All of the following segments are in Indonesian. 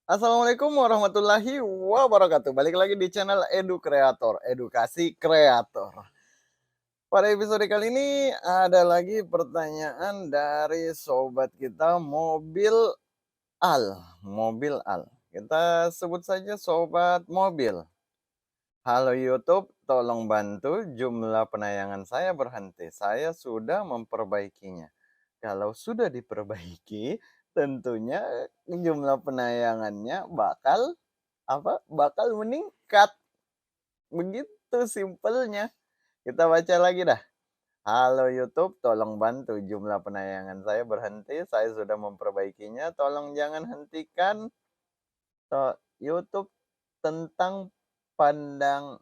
Assalamualaikum warahmatullahi wabarakatuh. Balik lagi di channel Edu Kreator, edukasi kreator. Pada episode kali ini ada lagi pertanyaan dari sobat kita Mobil Al. Mobil Al. Kita sebut saja sobat mobil. Halo YouTube, tolong bantu jumlah penayangan saya berhenti. Saya sudah memperbaikinya. Kalau sudah diperbaiki, tentunya jumlah penayangannya bakal meningkat. Begitu simpelnya. Kita baca lagi dah. Halo YouTube, tolong bantu jumlah penayangan saya berhenti. Saya sudah memperbaikinya. Tolong jangan hentikan YouTube tentang pandang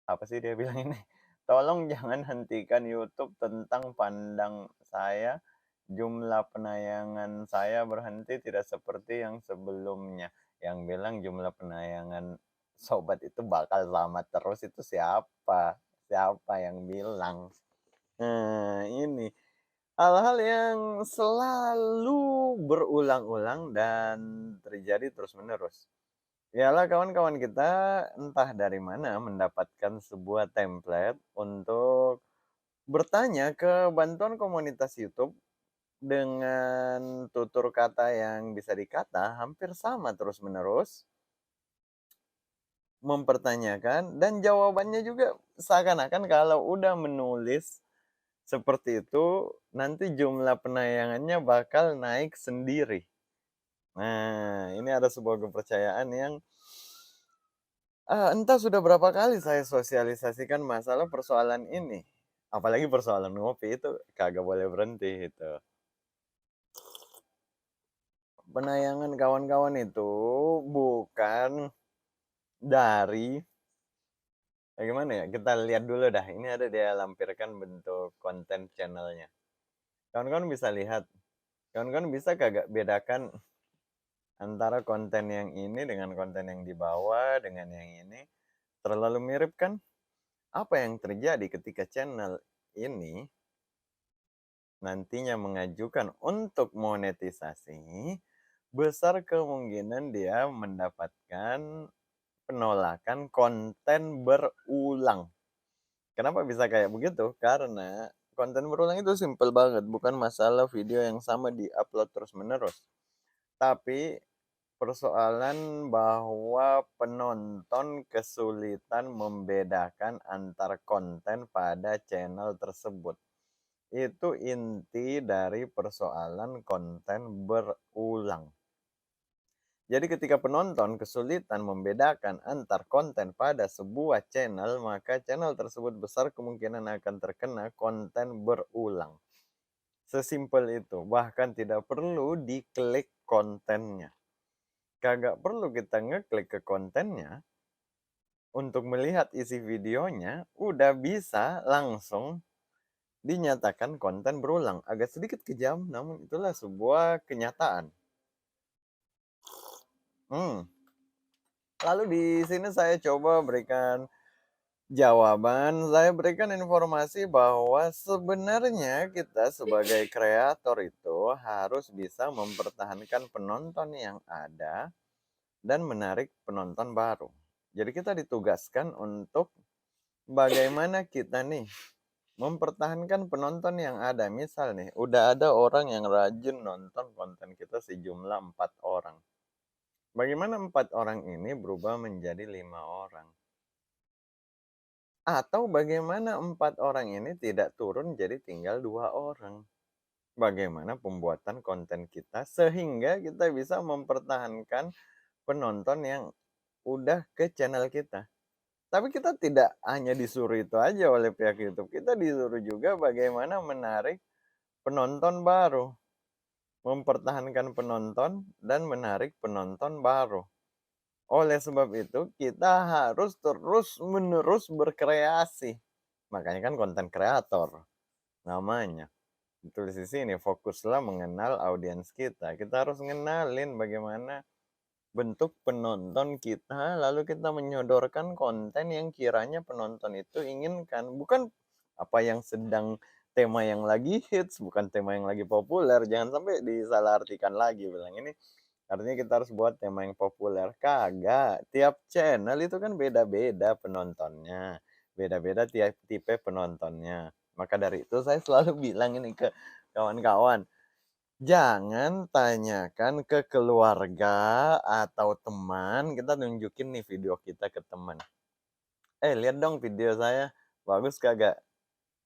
apa sih dia bilang ini? Tolong jangan hentikan YouTube tentang pandang saya. Jumlah penayangan saya berhenti tidak seperti yang sebelumnya. Yang bilang jumlah penayangan sobat itu bakal sama terus itu siapa? Siapa yang bilang? Nah, ini hal-hal yang selalu berulang-ulang dan terjadi terus-menerus. Ialah kawan-kawan kita entah dari mana mendapatkan sebuah template untuk bertanya ke bantuan komunitas YouTube dengan tutur kata yang bisa dikata hampir sama terus-menerus, mempertanyakan dan jawabannya juga seakan-akan kalau udah menulis seperti itu, nanti jumlah penayangannya bakal naik sendiri. Nah, ini ada sebuah kepercayaan yang entah sudah berapa kali saya sosialisasikan masalah persoalan ini. Apalagi persoalan ngopi itu kagak boleh berhenti itu. Penayangan kawan-kawan itu bukan dari bagaimana ya, kita lihat dulu dah, ini ada dia lampirkan bentuk konten channelnya. Kawan-kawan bisa lihat, kawan-kawan bisa kagak bedakan antara konten yang ini dengan konten yang di bawah dengan yang ini? Terlalu mirip kan? Apa yang terjadi ketika channel ini nantinya mengajukan untuk monetisasi, besar kemungkinan dia mendapatkan penolakan konten berulang. Kenapa bisa kayak begitu? Karena konten berulang itu simpel banget, bukan masalah video yang sama di-upload terus-menerus. Tapi persoalan bahwa penonton kesulitan membedakan antar konten pada channel tersebut. Itu inti dari persoalan konten berulang. Jadi ketika penonton kesulitan membedakan antar konten pada sebuah channel, maka channel tersebut besar kemungkinan akan terkena konten berulang. Sesimpel itu, bahkan tidak perlu diklik kontennya. Kagak perlu kita ngeklik ke kontennya untuk melihat isi videonya, udah bisa langsung dinyatakan konten berulang. Agak sedikit kejam, namun itulah sebuah kenyataan. Hmm. Lalu di sini saya coba berikan jawaban, saya berikan informasi bahwa sebenarnya kita sebagai kreator itu harus bisa mempertahankan penonton yang ada dan menarik penonton baru. Jadi kita ditugaskan untuk bagaimana kita nih mempertahankan penonton yang ada. Misal nih, udah ada orang yang rajin nonton konten kita sejumlah 4 orang. Bagaimana 4 orang ini berubah menjadi 5 orang? Atau bagaimana 4 orang ini tidak turun jadi tinggal 2 orang? Bagaimana pembuatan konten kita sehingga kita bisa mempertahankan penonton yang udah ke channel kita. Tapi kita tidak hanya disuruh itu aja oleh pihak YouTube, kita disuruh juga bagaimana menarik penonton baru, mempertahankan penonton dan menarik penonton baru. Oleh sebab itu, kita harus terus-menerus berkreasi. Makanya kan konten kreator namanya. Ditulis di sini, fokuslah mengenal audiens kita. Kita harus ngenalin bagaimana bentuk penonton kita, lalu kita menyodorkan konten yang kiranya penonton itu inginkan. Bukan apa yang sedang tema yang lagi hits, bukan tema yang lagi populer. Jangan sampai disalahartikan lagi bilang ini Artinya kita harus buat tema yang populer. Kagak, tiap channel itu kan beda-beda penontonnya, beda-beda tiap tipe penontonnya. Maka dari itu saya selalu bilang ini ke kawan-kawan, jangan tanyakan ke keluarga atau teman, kita nunjukin nih video kita ke teman. Lihat dong video saya, bagus kagak?"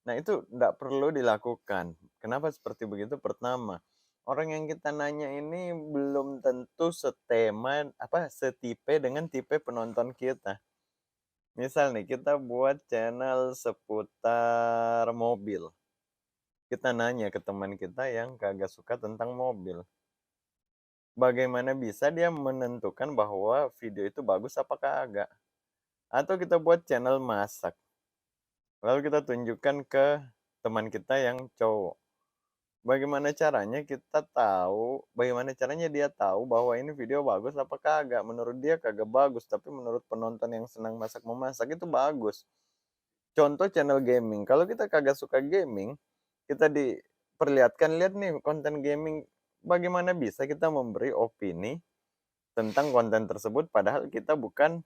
Nah, itu nggak perlu dilakukan. Kenapa seperti begitu? Pertama, orang yang kita nanya ini belum tentu setipe dengan tipe penonton kita. Misal nih, kita buat channel seputar mobil. Kita nanya ke teman kita yang kagak suka tentang mobil. Bagaimana bisa dia menentukan bahwa video itu bagus apa kagak? Atau kita buat channel masak. Lalu kita tunjukkan ke teman kita yang cowok. Bagaimana caranya dia tahu bahwa ini video bagus apa kagak? Menurut dia kagak bagus, tapi menurut penonton yang senang masak-memasak itu bagus. Contoh channel gaming, kalau kita kagak suka gaming, kita diperlihatkan, "Lihat nih konten gaming." Bagaimana bisa kita memberi opini tentang konten tersebut padahal kita bukan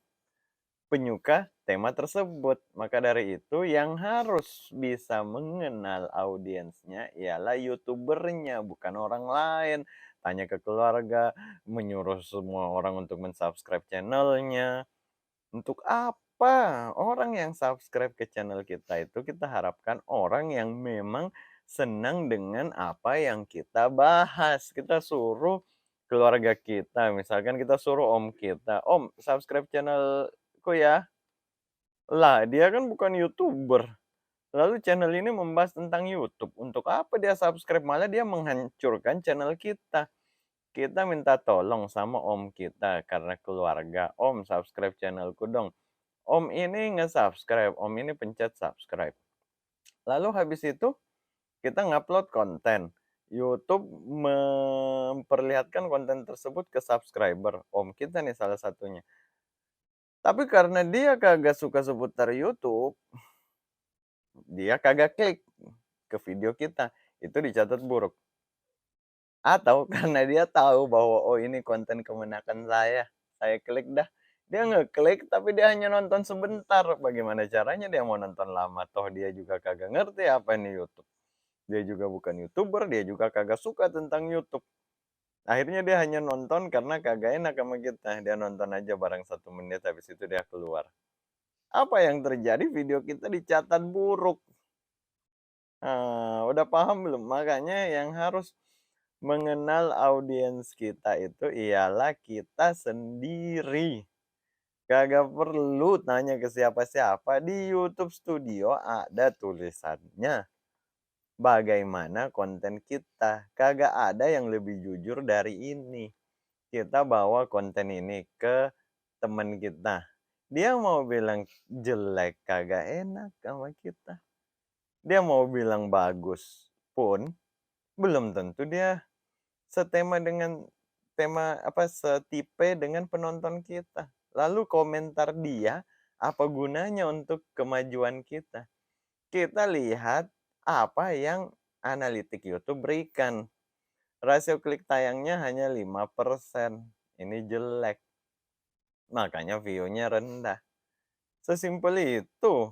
penyuka tema tersebut. Maka dari itu yang harus bisa mengenal audiensnya ialah YouTuber-nya, bukan orang lain. Tanya ke keluarga, menyuruh semua orang untuk men-subscribe channel-nya. Untuk apa? Orang yang subscribe ke channel kita itu kita harapkan orang yang memang senang dengan apa yang kita bahas. Kita suruh keluarga kita, misalkan kita suruh om kita, "Om, subscribe channelku ya." Lah, dia kan bukan YouTuber. Lalu channel ini membahas tentang YouTube. Untuk apa dia subscribe? Malah dia menghancurkan channel kita. Kita minta tolong sama om kita karena keluarga. "Om, subscribe channelku dong." Om ini nge-subscribe, om ini pencet subscribe. Lalu habis itu kita ngupload konten. YouTube memperlihatkan konten tersebut ke subscriber, om kita nih salah satunya. Tapi karena dia kagak suka seputar YouTube, dia kagak klik ke video kita, itu dicatat buruk. Atau karena dia tahu bahwa, "Oh, ini konten kemenakan saya klik dah." Dia ngeklik tapi dia hanya nonton sebentar, bagaimana caranya dia mau nonton lama, toh dia juga kagak ngerti apa ini YouTube. Dia juga bukan YouTuber, dia juga kagak suka tentang YouTube. Akhirnya dia hanya nonton karena kagak enak sama kita, dia nonton aja bareng 1 menit habis itu dia keluar. Apa yang terjadi? Video kita dicatat buruk. Udah paham belum? Makanya yang harus mengenal audiens kita itu ialah kita sendiri. Kagak perlu tanya ke siapa-siapa, di YouTube Studio ada tulisannya, bagaimana konten kita. Kagak ada yang lebih jujur dari ini. Kita bawa konten ini ke teman kita. Dia mau bilang jelek kagak enak sama kita. Dia mau bilang bagus pun belum tentu dia setipe dengan penonton kita. Lalu komentar dia, apa gunanya untuk kemajuan kita? Kita lihat apa yang analitik YouTube berikan. Rasio klik tayangnya hanya 5%. Ini jelek, makanya view-nya rendah. Sesimpel itu.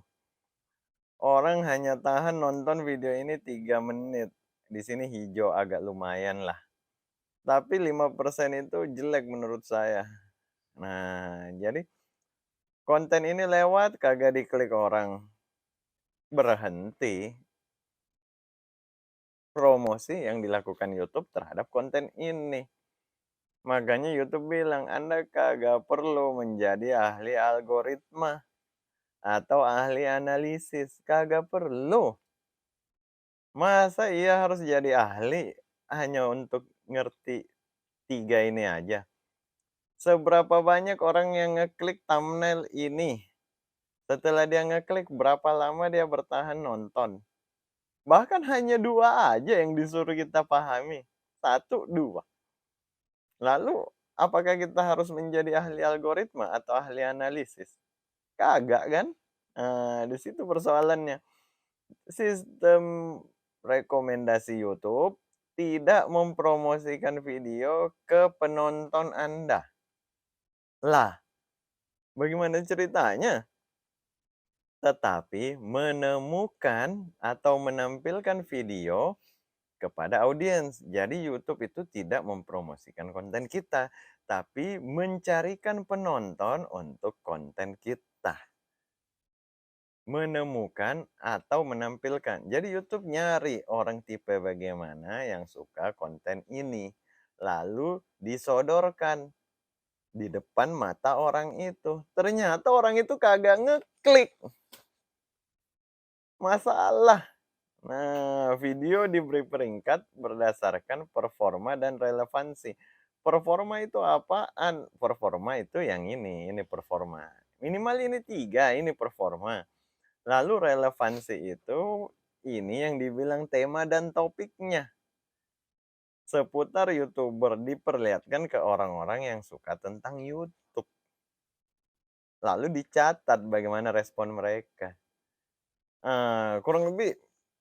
Orang hanya tahan nonton video ini 3 menit. Di sini hijau agak lumayan lah. Tapi 5% itu jelek menurut saya. Nah, jadi konten ini lewat kagak diklik orang. Berhenti promosi yang dilakukan YouTube terhadap konten ini. Makanya YouTube bilang, "Anda kagak perlu menjadi ahli algoritma atau ahli analisis, kagak perlu." Masa iya harus jadi ahli hanya untuk ngerti 3 ini aja? Seberapa banyak orang yang ngeklik thumbnail ini? Setelah dia ngeklik, berapa lama dia bertahan nonton? Bahkan hanya 2 aja yang disuruh kita pahami, 1, 2. Lalu, apakah kita harus menjadi ahli algoritma atau ahli analisis? Kagak kan? Di situ persoalannya. Sistem rekomendasi YouTube tidak mempromosikan video ke penonton Anda. Lah, bagaimana ceritanya? Tetapi menemukan atau menampilkan video kepada audiens. Jadi YouTube itu tidak mempromosikan konten kita, tapi mencarikan penonton untuk konten kita. Menemukan atau menampilkan. Jadi YouTube nyari orang tipe bagaimana yang suka konten ini. Lalu disodorkan di depan mata orang itu. Ternyata orang itu kagak ngeklik. Masalah. Nah, video diberi peringkat berdasarkan performa dan relevansi. Performa itu apaan? Performa itu yang ini performa. Minimal ini 3, ini performa. Lalu relevansi itu ini yang dibilang tema dan topiknya. Seputar YouTuber diperlihatkan ke orang-orang yang suka tentang YouTube. Lalu dicatat bagaimana respon mereka. Kurang lebih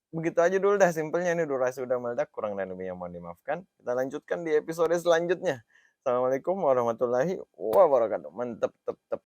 begitu aja dulu dah simpelnya, ini durasi udah meledak, kurang dan lebihnya mohon dimaafkan. Kita lanjutkan di episode selanjutnya. Assalamualaikum warahmatullahi wabarakatuh. Mantep, tep, tep.